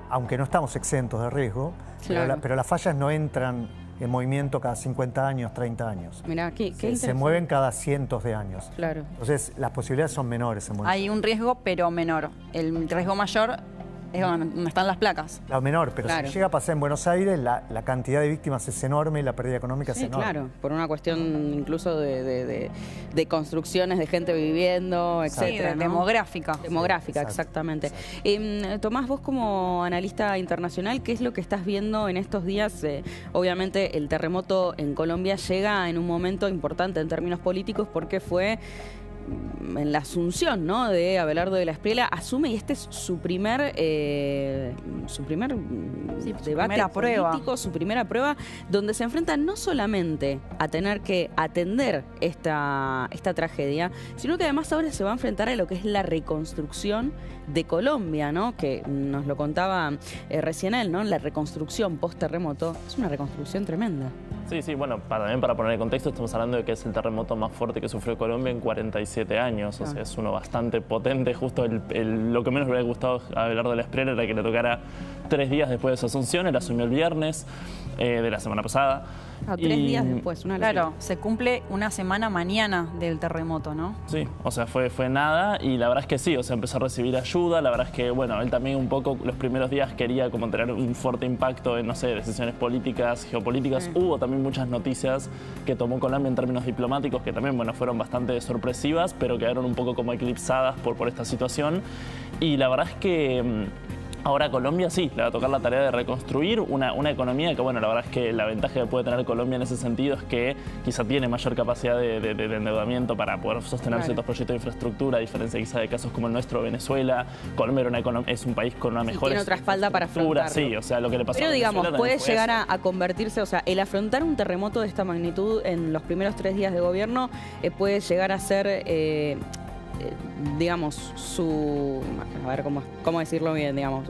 aunque no estamos exentos de riesgo, pero las fallas no entran en movimiento cada 50 años, 30 años. Mirá, se mueven cada cientos de años. Claro. Entonces, las posibilidades son menores en Buenos Aires. Hay un riesgo, pero menor. El riesgo mayor es donde están las placas. La menor, pero si llega a pasar en Buenos Aires, la cantidad de víctimas es enorme y la pérdida económica es enorme. Claro, por una cuestión incluso de construcciones, de gente viviendo, etcétera, ¿no? Demográfica. Demográfica, exactamente. Tomás, vos como analista internacional, ¿qué es lo que estás viendo en estos días? Obviamente el terremoto en Colombia llega en un momento importante en términos políticos porque fue en la asunción, ¿no?, de Abelardo de la Espriella, asume y este es su primer debate político, su primera prueba, donde se enfrenta no solamente a tener que atender esta tragedia, sino que además ahora se va a enfrentar a lo que es la reconstrucción de Colombia, ¿no?, que nos lo contaba recién él, ¿no?, la reconstrucción post-terremoto es una reconstrucción tremenda. Sí, bueno, también para poner en contexto, estamos hablando de que es el terremoto más fuerte que sufrió Colombia en 47 años, o sea, es uno bastante potente. Justo lo que menos le hubiera gustado a Abelardo de la Espriella era que le tocara 3 días después de su asunción. Él asumió el viernes de la semana pasada. 3 días después, una locura. Claro, se cumple una semana mañana del terremoto, ¿no? Sí, o sea, fue nada y la verdad es que sí, o sea, empezó a recibir ayuda. La verdad es que, bueno, él también un poco los primeros días quería como tener un fuerte impacto en, no sé, decisiones políticas, geopolíticas. Hubo también muchas noticias que tomó Colombia en términos diplomáticos que también, bueno, fueron bastante sorpresivas, pero quedaron un poco como eclipsadas por esta situación. Y la verdad es que ahora Colombia sí, le va a tocar la tarea de reconstruir una economía que, bueno, la verdad es que la ventaja que puede tener Colombia en ese sentido es que quizá tiene mayor capacidad de endeudamiento para poder sostener ciertos proyectos de infraestructura, a diferencia quizá de casos como el nuestro, Venezuela. Colombia es un país con una mejor tiene otra espalda para afrontarlo. Sí, o sea, lo que le pasó a Venezuela. Pero digamos, puede llegar a convertirse, o sea, el afrontar un terremoto de esta magnitud en los primeros 3 días de gobierno puede llegar a ser digamos, a ver cómo decirlo bien, digamos,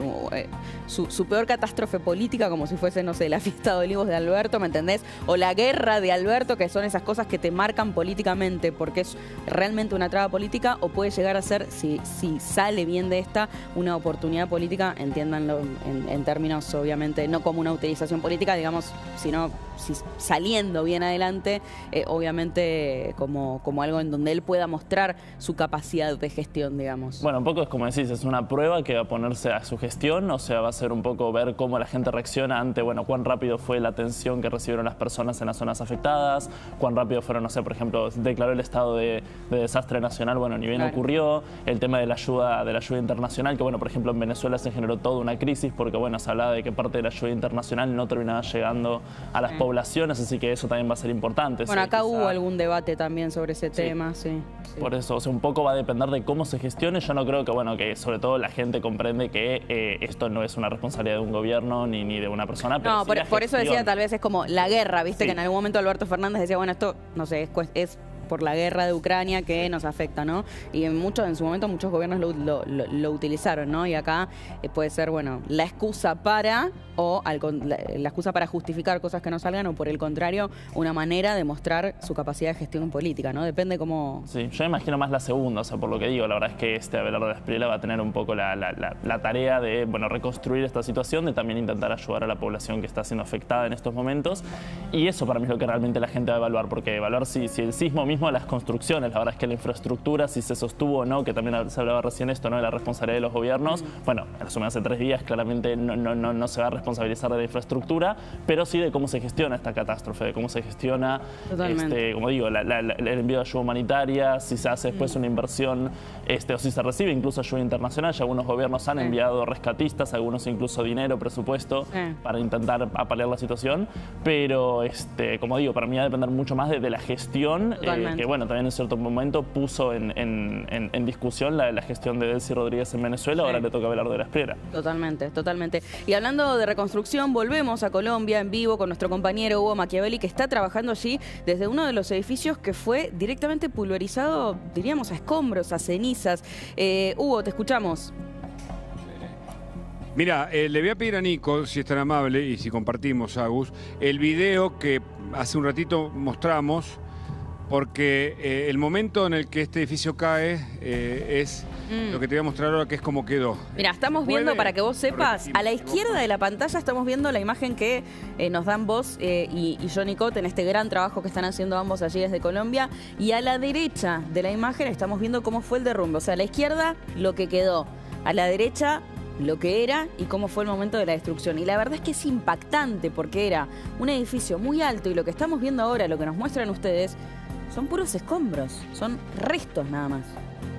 su peor catástrofe política, como si fuese, no sé, la fiesta de Olivos de Alberto, ¿me entendés? O la guerra de Alberto, que son esas cosas que te marcan políticamente porque es realmente una traba política, o puede llegar a ser, si sale bien de esta, una oportunidad política, entiéndanlo en términos, obviamente, no como una utilización política, digamos, sino si saliendo bien adelante, obviamente como algo en donde él pueda mostrar su capacidad de gestión, digamos? Bueno, un poco es como decís, es una prueba que va a ponerse a su gestión, o sea, va a ser un poco ver cómo la gente reacciona ante, bueno, cuán rápido fue la atención que recibieron las personas en las zonas afectadas, cuán rápido fueron, no sé, por ejemplo, declaró el estado de desastre nacional, bueno, ni bien ocurrió, el tema de la ayuda internacional, que bueno, por ejemplo, en Venezuela se generó toda una crisis porque, bueno, se hablaba de que parte de la ayuda internacional no terminaba llegando a las poblaciones, así que eso también va a ser importante. Bueno, acá hubo algún debate también sobre ese tema, sí. Por eso, o sea, un poco va a depender de cómo se gestione. Yo no creo que, bueno, que sobre todo la gente comprende que esto no es una responsabilidad de un gobierno ni de una persona. Pero no, por eso decía, tal vez es como la guerra, ¿viste? Que en algún momento Alberto Fernández decía, bueno, esto, no sé, es por la guerra de Ucrania que nos afecta, ¿no? Y en su momento muchos gobiernos lo utilizaron, ¿no? Y acá puede ser, bueno, la excusa para, la excusa para justificar cosas que no salgan, o por el contrario, una manera de mostrar su capacidad de gestión política, ¿no? Depende cómo... Sí, yo imagino más la segunda, o sea, por lo que digo, la verdad es que Abelardo Espriella va a tener un poco la tarea de, bueno, reconstruir esta situación, de también intentar ayudar a la población que está siendo afectada en estos momentos, y eso para mí es lo que realmente la gente va a evaluar, porque evaluar si el sismo mismo, las construcciones, la verdad es que la infraestructura, si se sostuvo o no, que también se hablaba recién esto, ¿no? De la responsabilidad de los gobiernos. Bueno, en resumen, hace 3 días claramente no se va a responsabilizar de la infraestructura, pero sí de cómo se gestiona esta catástrofe, de cómo se gestiona, como digo, el envío de ayuda humanitaria, si se hace después una inversión, o si se recibe incluso ayuda internacional. Ya algunos gobiernos han enviado rescatistas, algunos incluso dinero, presupuesto, para intentar paliar la situación, pero como digo, para mí va a depender mucho más de la gestión, que bueno, también en cierto momento puso en discusión la gestión de Delcy Rodríguez en Venezuela, ahora le toca a Abelardo Espriella. Totalmente, totalmente. Y hablando de reconstrucción, volvemos a Colombia en vivo con nuestro compañero Hugo Machiavelli, que está trabajando allí desde uno de los edificios que fue directamente pulverizado, diríamos, a escombros, a cenizas. Hugo, te escuchamos. Mira, le voy a pedir a Nico, si es tan amable, y si compartimos, Agus, el video que hace un ratito mostramos, porque el momento en el que este edificio cae es lo que te voy a mostrar ahora, que es cómo quedó. Mira, estamos viendo, para que vos sepas, a la izquierda de la pantalla estamos viendo la imagen que nos dan vos y Johnny Cott en este gran trabajo que están haciendo ambos allí desde Colombia. Y a la derecha de la imagen estamos viendo cómo fue el derrumbe. O sea, a la izquierda lo que quedó, a la derecha lo que era y cómo fue el momento de la destrucción. Y la verdad es que es impactante porque era un edificio muy alto y lo que estamos viendo ahora, lo que nos muestran ustedes, son puros escombros, son restos nada más.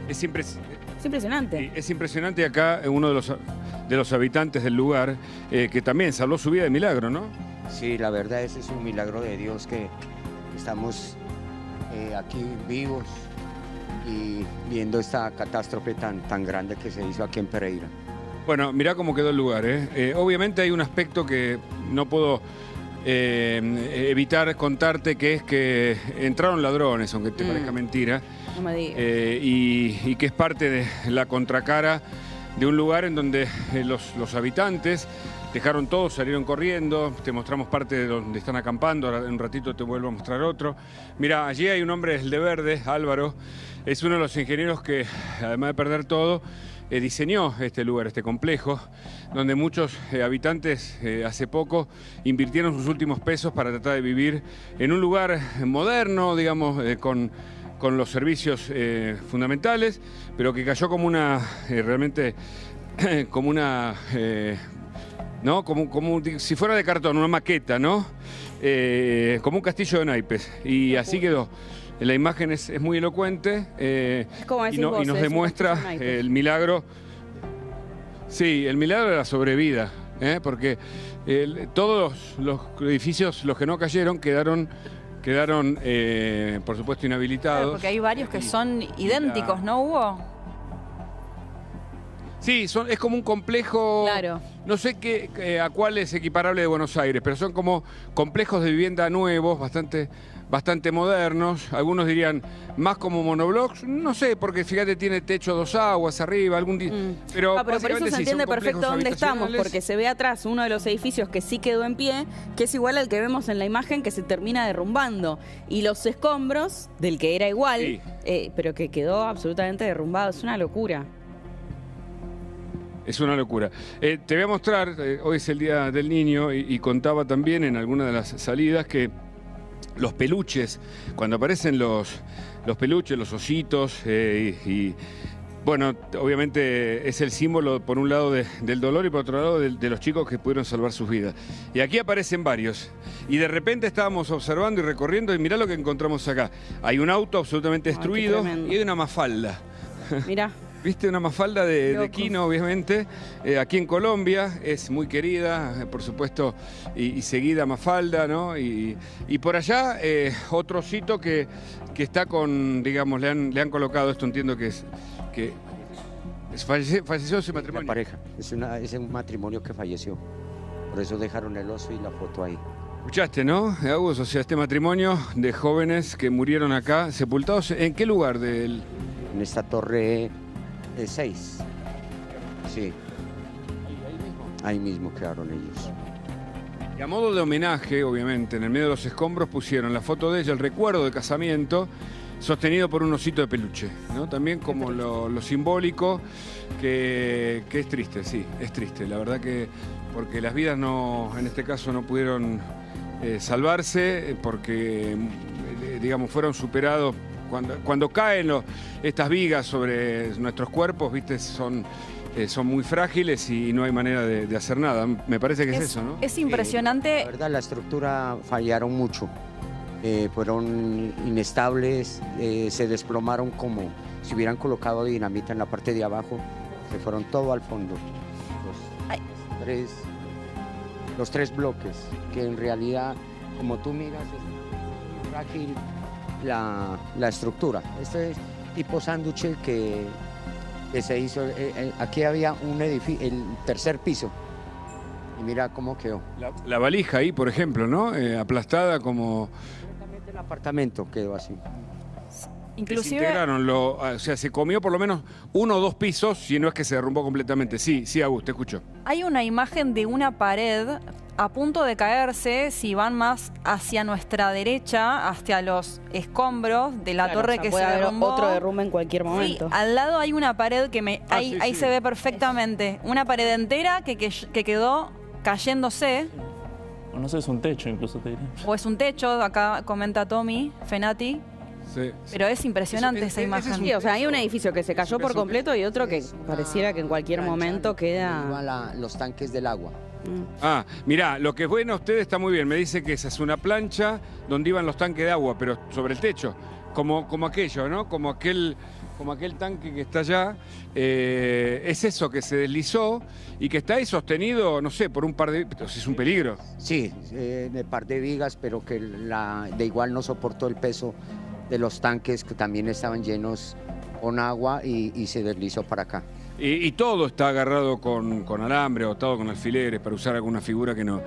Es impresionante. Es impresionante. Acá uno de los habitantes del lugar, que también salvó su vida de milagro, ¿no? Sí, la verdad ese es un milagro de Dios que estamos aquí vivos y viendo esta catástrofe tan grande que se hizo aquí en Pereira. Bueno, mirá cómo quedó el lugar, obviamente hay un aspecto que no puedo evitar contarte, que es que entraron ladrones, aunque te parezca mentira, no me digas. Y que es parte de la contracara de un lugar en donde los habitantes dejaron todo, salieron corriendo. Te mostramos parte de donde están acampando, ahora en un ratito te vuelvo a mostrar otro. Mira, allí hay un hombre, el de verde, Álvaro, es uno de los ingenieros que, además de perder todo, diseñó este lugar, este complejo, donde muchos habitantes hace poco invirtieron sus últimos pesos para tratar de vivir en un lugar moderno, digamos, con los servicios fundamentales, pero que cayó como una, realmente, como una, ¿no? Como si fuera de cartón, una maqueta, ¿no? Como un castillo de naipes, y así quedó. La imagen es muy elocuente y nos demuestra el milagro. Sí, el milagro de la sobrevida, porque todos los edificios, los que no cayeron, quedaron por supuesto inhabilitados. Claro, porque hay varios que son idénticos, ¿no, Hugo? Sí, es como un complejo, claro. No sé a cuál es equiparable de Buenos Aires, pero son como complejos de vivienda nuevos, bastante modernos. Algunos dirían más como monoblocks, no sé, porque fíjate, tiene techo 2 aguas arriba, pero por eso se entiende perfecto dónde estamos, porque se ve atrás uno de los edificios que sí quedó en pie, que es igual al que vemos en la imagen, que se termina derrumbando, y los escombros del que era igual, sí, pero que quedó absolutamente derrumbado. Es una locura. Es una locura. Te voy a mostrar, hoy es el Día del Niño, y contaba también en alguna de las salidas que los peluches, cuando aparecen los peluches, los ositos y Bueno, obviamente es el símbolo, por un lado, del dolor y por otro lado, de los chicos que pudieron salvar sus vidas. Y aquí aparecen varios. Y de repente estábamos observando y recorriendo y mirá lo que encontramos acá. Hay un auto absolutamente destruido y hay una mafalda. Mirá. ¿Viste? Una mafalda de Quino, obviamente, aquí en Colombia, es muy querida, por supuesto, y seguida Mafalda, ¿no? Y por allá, otro osito que está con, digamos, le han colocado esto, entiendo que falleció ese matrimonio. La pareja, es un matrimonio que falleció, por eso dejaron el oso y la foto ahí. Escuchaste, ¿no, Agus? O sea, este matrimonio de jóvenes que murieron acá, sepultados, ¿en qué lugar del...? En esta torre... 6. Sí. Ahí mismo quedaron ellos. Y a modo de homenaje, obviamente, en el medio de los escombros pusieron la foto de ella, el recuerdo de casamiento, sostenido por un osito de peluche, ¿no? También como lo simbólico, que es triste, sí, es triste. La verdad que, porque las vidas no, en este caso no pudieron salvarse, porque, digamos, fueron superados. Cuando caen estas vigas sobre nuestros cuerpos, ¿viste? Son muy frágiles y no hay manera de hacer nada. Me parece que es eso, ¿no? Es impresionante. La verdad, la estructura fallaron mucho. Fueron inestables, se desplomaron como si hubieran colocado dinamita en la parte de abajo. Se fueron todo al fondo. Los tres bloques, que en realidad, como tú miras, es frágil. La estructura. Este es tipo sándwich que se hizo. Aquí había un edificio, el tercer piso. Y mira cómo quedó. La valija ahí, por ejemplo, ¿no? Aplastada como... El apartamento quedó así. Inclusive... Desintegraron, o sea, se comió por lo menos 1 o 2 pisos, si no es que se derrumbó completamente. Sí, Agus, te escucho. Hay una imagen de una pared a punto de caerse, si van más hacia nuestra derecha, hacia los escombros de la torre que se derrumbó. Otro derrumbe en cualquier momento. Sí, al lado hay una pared que ahí se ve perfectamente. Una pared entera que quedó cayéndose. O no sé, es un techo incluso, te diría. O es un techo, acá comenta Tommy Fenati. Sí. Pero es impresionante esa imagen. Sí, o sea, hay un edificio que se cayó por completo y otro que pareciera que en cualquier momento queda... Los tanques del agua. Ah, mirá, lo que es bueno, usted está muy bien. Me dice que esa es una plancha donde iban los tanques de agua, pero sobre el techo. Como aquello, ¿no? Como aquel tanque que está allá. Es eso que se deslizó y que está ahí sostenido, no sé, por un par de... Es un peligro. Sí, de par de vigas, pero que de igual no soportó el peso de los tanques que también estaban llenos con agua y se deslizó para acá. Y todo está agarrado con alambre o atado con alfileres para usar alguna figura que nos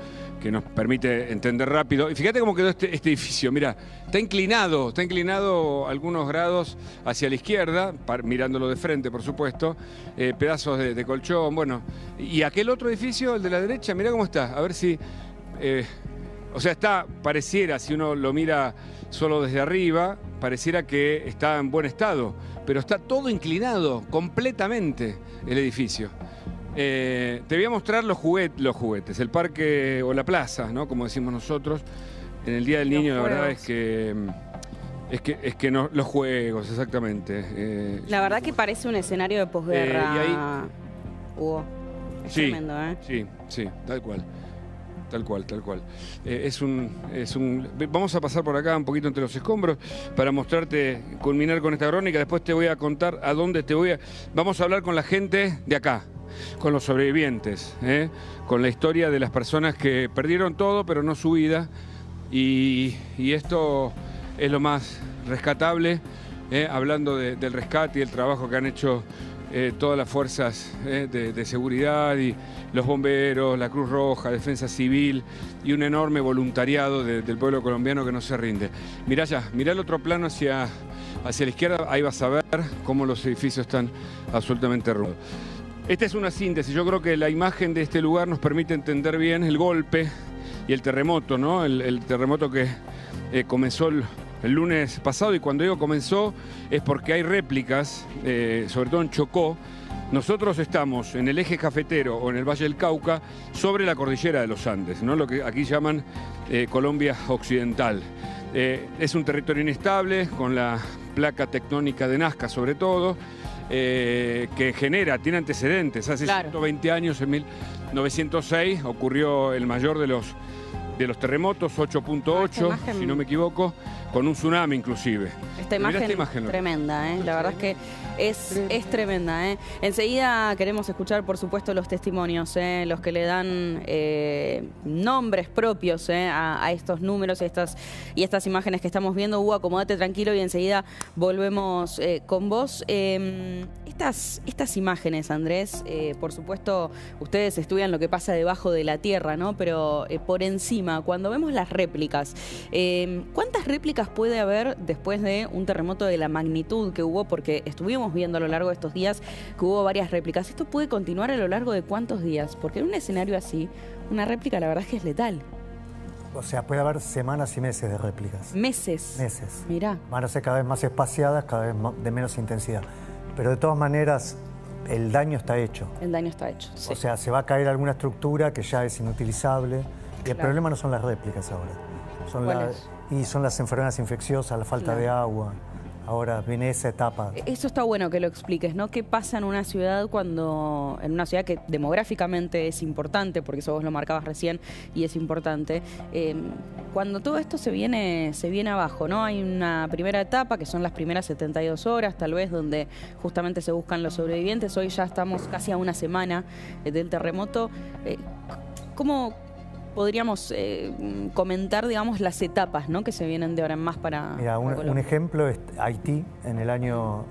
permite entender rápido. Y fíjate cómo quedó este edificio, mira, está inclinado algunos grados hacia la izquierda, mirándolo de frente, por supuesto, pedazos de colchón, bueno. Y aquel otro edificio, el de la derecha, mira cómo está, a ver si... o sea, pareciera, si uno lo mira solo desde arriba, pareciera que está en buen estado, pero está todo inclinado completamente el edificio. Te voy a mostrar los juguetes, el parque o la plaza, ¿no? Como decimos nosotros, en el Día del Niño. La verdad es que no, los juegos, exactamente. La verdad que parece un escenario de posguerra. Hugo. Es tremendo, ¿eh? Sí, tal cual. Tal cual. Vamos a pasar por acá un poquito entre los escombros para mostrarte, culminar con esta crónica. Después te voy a contar a dónde Vamos a hablar con la gente de acá, con los sobrevivientes, con la historia de las personas que perdieron todo, pero no su vida. Y esto es lo más rescatable, hablando del rescate y el trabajo que han hecho todas las fuerzas de seguridad y los bomberos, la Cruz Roja, Defensa Civil y un enorme voluntariado del pueblo colombiano que no se rinde. Mirá el otro plano hacia la izquierda, ahí vas a ver cómo los edificios están absolutamente derrumbados. Esta es una síntesis, yo creo que la imagen de este lugar nos permite entender bien el golpe y el terremoto, ¿no? El terremoto que comenzó el lunes pasado, y cuando digo comenzó es porque hay réplicas, sobre todo en Chocó. Nosotros estamos en el eje cafetero o en el Valle del Cauca, sobre la cordillera de los Andes, ¿no? Lo que aquí llaman Colombia Occidental. Es un territorio inestable, con la placa tectónica de Nazca sobre todo, que genera, tiene antecedentes. Hace 120 años, en 1906, ocurrió el mayor de los terremotos, 8.8, si no me equivoco, con un tsunami inclusive. Esta imagen tremenda, la verdad es que es tremenda. Enseguida queremos escuchar, por supuesto, los testimonios, los que le dan nombres propios a estos números y estas imágenes que estamos viendo. Hugo, acomódate tranquilo y enseguida volvemos con vos. Estas imágenes, Andrés, por supuesto, ustedes estudian lo que pasa debajo de la tierra, ¿no? Pero por encima, cuando vemos las réplicas, ¿cuántas réplicas puede haber después de un terremoto de la magnitud que hubo? Porque estuvimos viendo a lo largo de estos días que hubo varias réplicas. ¿Esto puede continuar a lo largo de cuántos días? Porque en un escenario así, una réplica la verdad es que es letal. O sea, puede haber semanas y meses de réplicas. ¿Meses? Meses. Mirá. Van a ser cada vez más espaciadas, cada vez de menos intensidad. Pero de todas maneras, el daño está hecho. El daño está hecho, sí. O sea, se va a caer alguna estructura que ya es inutilizable. Y el problema no son las réplicas ahora. Son las enfermedades infecciosas, la falta de agua. Ahora viene esa etapa. Eso está bueno que lo expliques, ¿no? ¿Qué pasa en una ciudad en una ciudad que demográficamente es importante, porque eso vos lo marcabas recién y es importante, cuando todo esto se viene abajo, ¿no? Hay una primera etapa que son las primeras 72 horas, tal vez, donde justamente se buscan los sobrevivientes. Hoy ya estamos casi a una semana del terremoto. ¿Cómo podríamos comentar, digamos, las etapas, ¿no?, que se vienen de ahora en más para... Mira, un ejemplo es Haití, en el año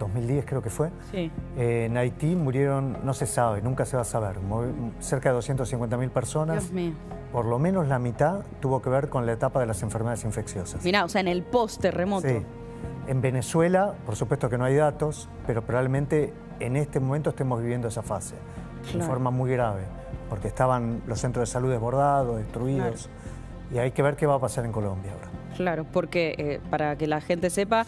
2010 creo que fue. Sí. En Haití murieron, no se sabe, nunca se va a saber, cerca de 250.000 personas. Dios mío. Por lo menos la mitad tuvo que ver con la etapa de las enfermedades infecciosas. Mirá, o sea, en el post-terremoto. Sí. En Venezuela, por supuesto que no hay datos, pero probablemente en este momento estemos viviendo esa fase, de forma muy grave. Porque estaban los centros de salud desbordados, destruidos, y hay que ver qué va a pasar en Colombia ahora. Claro, porque para que la gente sepa,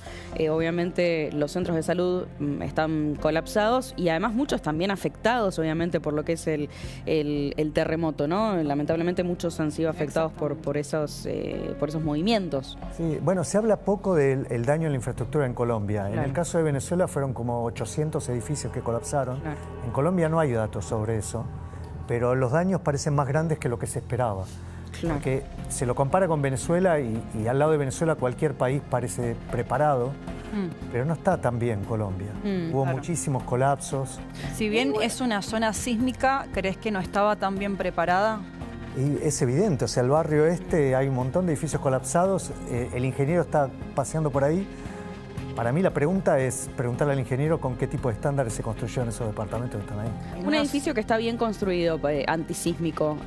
obviamente los centros de salud están colapsados y además muchos también afectados, obviamente, por lo que es el terremoto, ¿no? Lamentablemente muchos han sido afectados por esos movimientos. Sí, bueno, se habla poco del daño en la infraestructura en Colombia. En el caso de Venezuela fueron como 800 edificios que colapsaron. En Colombia no hay datos sobre eso, pero los daños parecen más grandes que lo que se esperaba. Porque se lo compara con Venezuela y al lado de Venezuela cualquier país parece preparado, pero no está tan bien Colombia. Hubo muchísimos colapsos. Si bien es una zona sísmica, ¿crees que no estaba tan bien preparada? Y es evidente, o sea, el barrio este hay un montón de edificios colapsados, el ingeniero está paseando por ahí. Para mí la pregunta es preguntarle al ingeniero con qué tipo de estándares se construyeron esos departamentos que están ahí. Un edificio que está bien construido, antisísmico,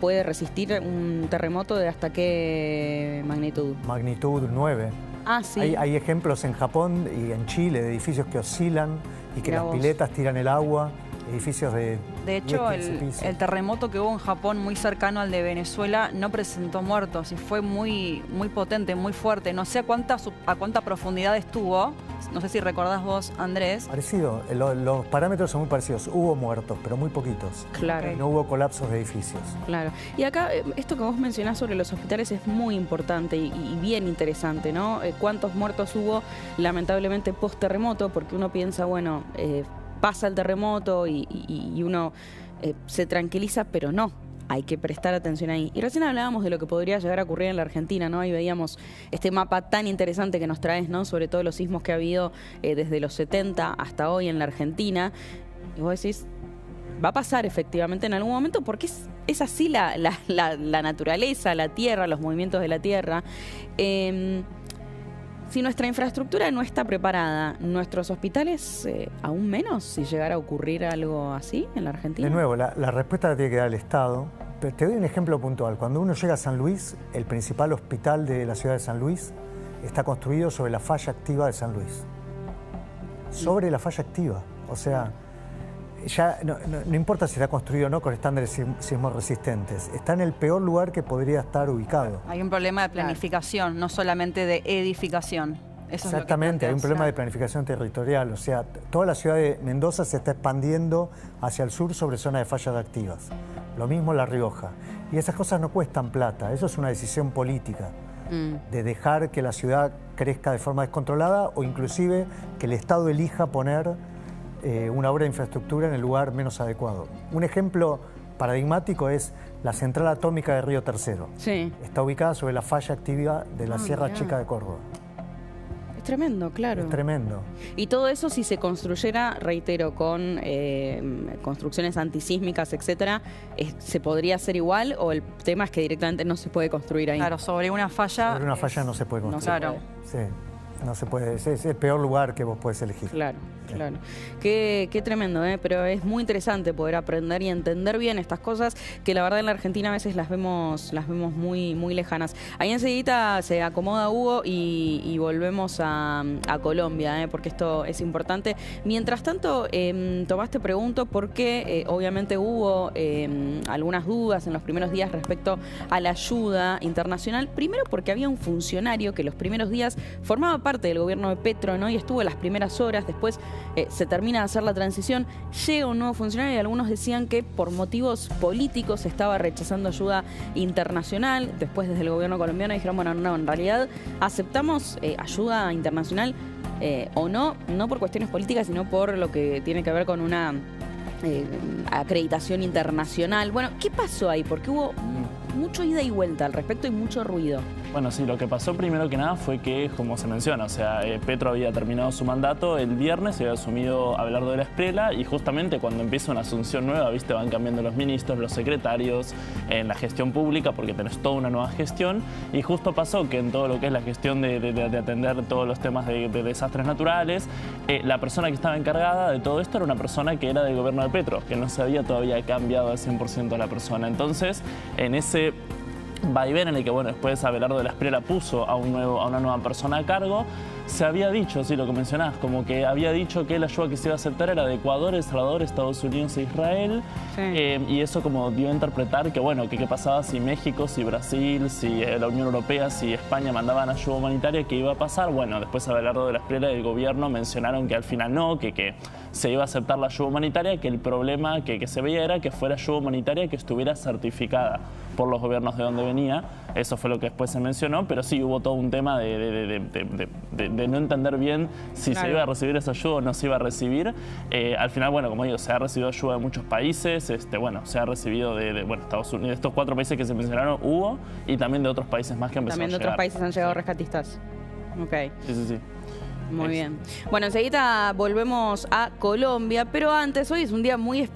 ¿puede resistir un terremoto de hasta qué magnitud? Magnitud 9. Ah, sí. Hay ejemplos en Japón y en Chile de edificios que oscilan y que las piletas tiran el agua. Edificios de hecho, el terremoto que hubo en Japón, muy cercano al de Venezuela, no presentó muertos y fue muy potente, muy fuerte. No sé a cuánta profundidad estuvo. No sé si recordás vos, Andrés. Parecido. Los parámetros son muy parecidos. Hubo muertos, pero muy poquitos. Claro. No hubo colapsos de edificios. Claro. Y acá, esto que vos mencionás sobre los hospitales es muy importante y bien interesante, ¿no? ¿Cuántos muertos hubo, lamentablemente, post-terremoto? Porque uno piensa, bueno... pasa el terremoto y uno se tranquiliza, pero no, hay que prestar atención ahí. Y recién hablábamos de lo que podría llegar a ocurrir en la Argentina, ¿no? Ahí veíamos este mapa tan interesante que nos traes, ¿no? Sobre todo los sismos que ha habido desde los 70 hasta hoy en la Argentina. Y vos decís, va a pasar efectivamente en algún momento porque es así la naturaleza, la tierra, los movimientos de la tierra. Si nuestra infraestructura no está preparada, nuestros hospitales aún menos, si llegara a ocurrir algo así en la Argentina. De nuevo, la respuesta la tiene que dar el Estado. Pero te doy un ejemplo puntual. Cuando uno llega a San Luis, el principal hospital de la ciudad de San Luis está construido sobre la falla activa de San Luis. Sobre la falla activa. O sea, ya no importa si está construido o no con estándares sismos resistentes. Está en el peor lugar que podría estar ubicado. Hay un problema de planificación, no solamente de edificación. Eso exactamente, es lo que hay un problema de planificación territorial. O sea, toda la ciudad de Mendoza se está expandiendo hacia el sur sobre zonas de fallas activas. Lo mismo La Rioja. Y esas cosas no cuestan plata, eso es una decisión política. de dejar que la ciudad crezca de forma descontrolada o inclusive que el Estado elija poner una obra de infraestructura en el lugar menos adecuado. Un ejemplo paradigmático es la central atómica de Río Tercero. Sí. Está ubicada sobre la falla activa de la Sierra Chica de Córdoba. Es tremendo, claro. Es tremendo. Y todo eso, si se construyera, reitero, con construcciones antisísmicas, etcétera, ¿se podría hacer igual o el tema es que directamente no se puede construir ahí? Claro, sobre una falla... Sobre una falla no se puede construir. No, claro. Sí. No se puede, es el peor lugar que vos podés elegir. Claro, claro. Qué tremendo, pero es muy interesante poder aprender y entender bien estas cosas que la verdad en la Argentina a veces las vemos muy, muy lejanas. Ahí enseguida se acomoda Hugo y volvemos a Colombia, porque esto es importante. Mientras tanto, Tomás, te pregunto por qué obviamente hubo algunas dudas en los primeros días respecto a la ayuda internacional. Primero porque había un funcionario que los primeros días formaba parte del gobierno de Petro, ¿no? Y estuvo las primeras horas, después se termina de hacer la transición, llega un nuevo funcionario y algunos decían que por motivos políticos se estaba rechazando ayuda internacional. Después desde el gobierno colombiano dijeron, bueno, no, en realidad aceptamos ayuda internacional o no por cuestiones políticas, sino por lo que tiene que ver con una acreditación internacional. Bueno, ¿qué pasó ahí? Porque hubo mucho ida y vuelta al respecto y mucho ruido. Bueno, sí, lo que pasó primero que nada fue que, como se menciona, o sea, Petro había terminado su mandato el viernes, se había asumido Abelardo de la Espriella y justamente cuando empieza una asunción nueva, viste, van cambiando los ministros, los secretarios, en la gestión pública porque tenés toda una nueva gestión y justo pasó que en todo lo que es la gestión de atender todos los temas de desastres naturales, la persona que estaba encargada de todo esto era una persona que era del gobierno de Petro, que no se había todavía cambiado al 100% la persona. Entonces, en ese vaivén en el que, bueno, después Abelardo de la Espriella puso a una nueva persona a cargo, se había dicho, sí, lo que mencionás, como que había dicho que la ayuda que se iba a aceptar era de Ecuador, El Salvador, Estados Unidos e Israel, y eso como dio a interpretar que, bueno, que qué pasaba si México, si Brasil, si la Unión Europea, si España mandaban ayuda humanitaria, ¿qué iba a pasar? Bueno, después Abelardo de la Espriella y el gobierno mencionaron que al final no, que se iba a aceptar la ayuda humanitaria, que el problema que se veía era que fuera ayuda humanitaria que estuviera certificada por los gobiernos de donde venía. Eso fue lo que después se mencionó, pero sí hubo todo un tema de no entender bien si se iba a recibir esa ayuda o no se iba a recibir. Al final, bueno, como digo, se ha recibido ayuda de muchos países, bueno, se ha recibido bueno, Estados Unidos, de estos 4 países que se mencionaron hubo, y también de otros países más que empezaron a llegar. También de otros países han llegado rescatistas. Ok. Sí. Muy bien. Bueno, enseguida volvemos a Colombia, pero antes, hoy es un día muy especial.